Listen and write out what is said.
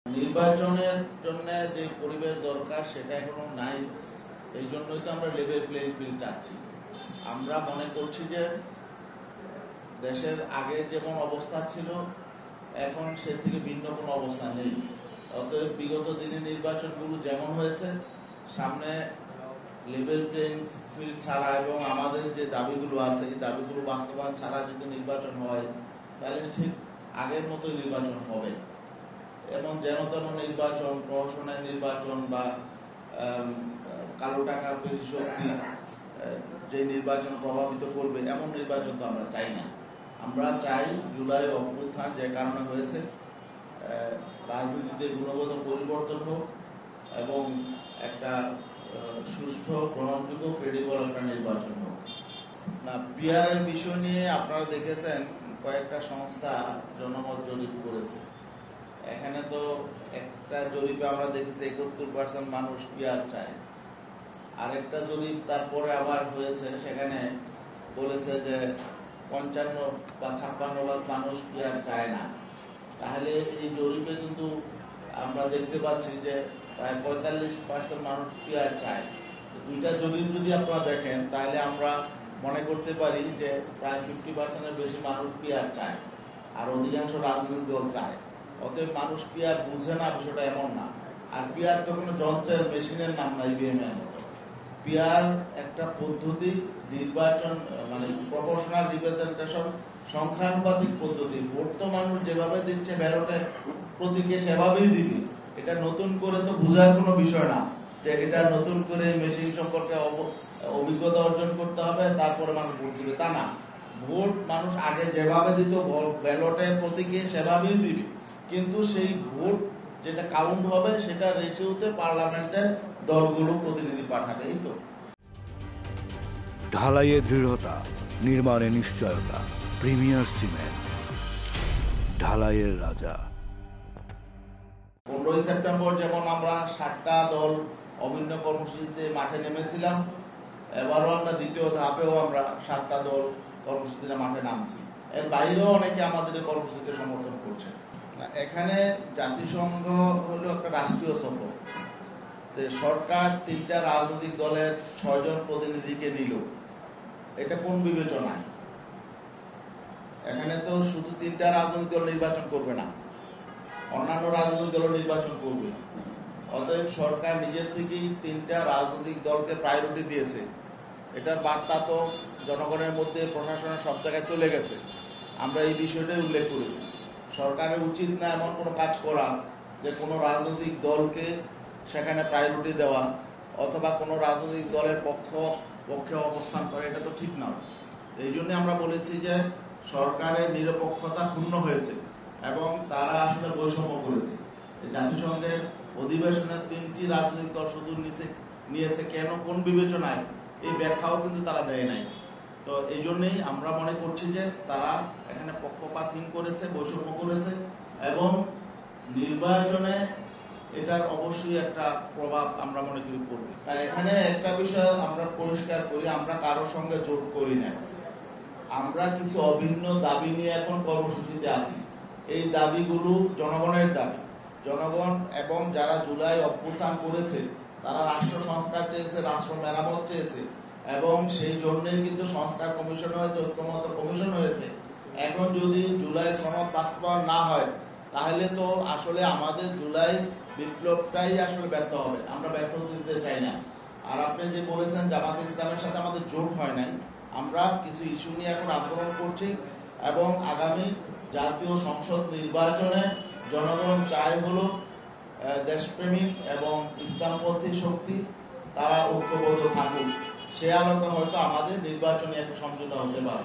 নির্বাচনের জন্য যে পরিবেশ দরকার সেটা এখনো নাই। এই জন্যই তো আমরা লেভেল প্লেইং ফিল্ড চাচ্ছি। আমরা মনে করছি যে দেশের আগে যেমন অবস্থা ছিল এখন সে থেকে ভিন্ন কোনো অবস্থা নেই। অতএব বিগত দিনে নির্বাচনগুলো যেমন হয়েছে, সামনে লেভেল প্লেইং ফিল্ড ছাড়া এবং আমাদের যে দাবিগুলো আছে এই দাবিগুলো বাস্তবায়ন ছাড়া যদি নির্বাচন হয় তাহলে ঠিক আগের মতো নির্বাচন হবে। এমন যেন তেন নির্বাচন, প্রহসনের নির্বাচন বা কালো টাকা শক্তি যে নির্বাচন প্রভাবিত করবে এমন নির্বাচন তো আমরা চাই না। আমরা চাই জুলাই অভ্যুত্থান যে কারণে হয়েছে রাজনীতিতে গুণগত পরিবর্তন হোক এবং একটা সুষ্ঠু, গ্রহণযোগ্য, ক্রেডিবল একটা নির্বাচন হোক। না, পিআরের বিষয় নিয়ে আপনারা দেখেছেন কয়েকটা সংস্থা জনমত জরিপ করেছে। এখানে তো একটা জরিপে আমরা দেখেছি 71% মানুষ পিআর চায়। আরেকটা জরিপ তারপরে আবার হয়েছে, সেখানে বলেছে যে 55 বা 56% মানুষ পিআর চায় না। তাহলে এই জরিপে কিন্তু আমরা দেখতে পাচ্ছি যে প্রায় 45% মানুষ পিআর চায়। দুইটা জরিপ যদি আপনারা দেখেন তাহলে আমরা মনে করতে পারি যে প্রায় 50%-এর বেশি মানুষ পিআর চায়, আর অধিকাংশ রাজনৈতিক দল চায়। অতএব মানুষ পিআর বুঝে না, বিষয়টা এমন না। আর পিআর তো কোনো যন্ত্রের, মেশিনের নাম না ইভিএম এর মতো। পিআর একটা পদ্ধতি, নির্বাচন মানে প্রপোর্শনাল রিপ্রেজেন্টেশন, সংখ্যানুপাতিক পদ্ধতি। ভোট তো মানুষ যেভাবে দিচ্ছে ব্যালটে প্রতীকে সেভাবেই দিবি। এটা নতুন করে তো বোঝার কোনো বিষয় না যে এটা নতুন করে মেশিন সম্পর্কে অভিজ্ঞতা অর্জন করতে হবে তারপরে মানুষ ভোট দিবে, তা না। ভোট মানুষ আগে যেভাবে দিত ব্যালটে প্রতীকে সেভাবেই দিবে, কিন্তু সেই ভোট যেটা কাউন্ট হবে সেটা রেশিওতে পার্লামেন্টে দলগুলো প্রতিনিধি পাঠাবে। এই তো ঢালাইয়ে দৃঢ়তা, নির্মাণে নিশ্চয়তা। প্রিমিয়ার সিমেন্ট, ঢালাইয়ের রাজা। 15 সেপ্টেম্বর যেমন আমরা 7টা দল অভিন্ন কর্মসূচিতে মাঠে নেমেছিলাম, এবারও আমরা দ্বিতীয় ধাপেও আমরা 7টা দল কর্মসূচিতে মাঠে নামছি। এর বাইরেও অনেকে আমাদের এই কর্মসূচিকে সমর্থন করছে। এখানে জাতিসংঘ হলো একটা রাষ্ট্রীয় সফর। সরকার 3টা রাজনৈতিক দলের 6 জন প্রতিনিধিকে নিল, এটা কোন বিবেচনায়? এখানে তো শুধু 3টা রাজনৈতিক দল নির্বাচন করবে না, অন্যান্য রাজনৈতিক দল নির্বাচন করবে। অতএব সরকার নিজের থেকেই 3টা রাজনৈতিক দলকে প্রায়োরিটি দিয়েছে। এটার বার্তা তো জনগণের মধ্যে, প্রশাসনের সব জায়গায় চলে গেছে। আমরা এই বিষয়টাই উল্লেখ করেছি। সরকারের উচিত না এমন কোনো কাজ করা যে কোনো রাজনৈতিক দলকে সেখানে প্রায়োরিটি দেওয়া অথবা কোনো রাজনৈতিক দলের পক্ষে অবস্থান করা, এটা তো ঠিক নয়। এই জন্য আমরা বলেছি যে সরকারের নিরপেক্ষতা ক্ষুণ্ণ হয়েছে এবং তারা আসলে বৈষম্য করেছে। জাতিসংঘের অধিবেশনে 3টি রাজনৈতিক দল শুধু নিয়েছে কেন, কোন বিবেচনায়, এই ব্যাখ্যাও কিন্তু তারা দেয় নাই। তো এই জন্যই আমরা মনে করছি যে তারা এখানে পক্ষপাতহীন করেছে, বৈষম্য করেছে এবং নির্বাচনে এটার অবশ্যই একটা প্রভাব আমরা মনে করি পড়বে। আর এখানে একটা বিষয় আমরা পরিষ্কার করি, আমরা কারোর সঙ্গে জোট করি না। আমরা কিছু অভিন্ন দাবি নিয়ে এখন কর্মসূচিতে আছি। এই দাবিগুলো জনগণের দাবি। জনগণ এবং যারা জুলাই অভ্যুত্থান করেছে তারা রাষ্ট্র সংস্কার চেয়েছে, রাষ্ট্র মেরামত চেয়েছে এবং সেই জন্যই কিন্তু সংস্কার কমিশন হয়েছে, ঐক্যমত্য কমিশন হয়েছে। এখন যদি জুলাই সনদ বাস্তবায়ন না হয় তাহলে তো আসলে আমাদের জুলাই বিপ্লবটাই আসলে ব্যর্থ হবে। আমরা ব্যর্থ দিতে চাই না। আর আপনি যে বলেছেন জামাতে ইসলামের সাথে আমাদের জোট হয় নাই, আমরা কিছু ইস্যু নিয়ে এখন আন্দোলন করছি এবং আগামী জাতীয় সংসদ নির্বাচনে জনগণ চায় হলো দেশপ্রেমিক এবং ইসলামপন্থী শক্তি তারা ঐক্যবদ্ধ থাকুক। সে আলোকে হয়তো আমাদের নির্বাচনে একটা সমঝোতা হতে পারে।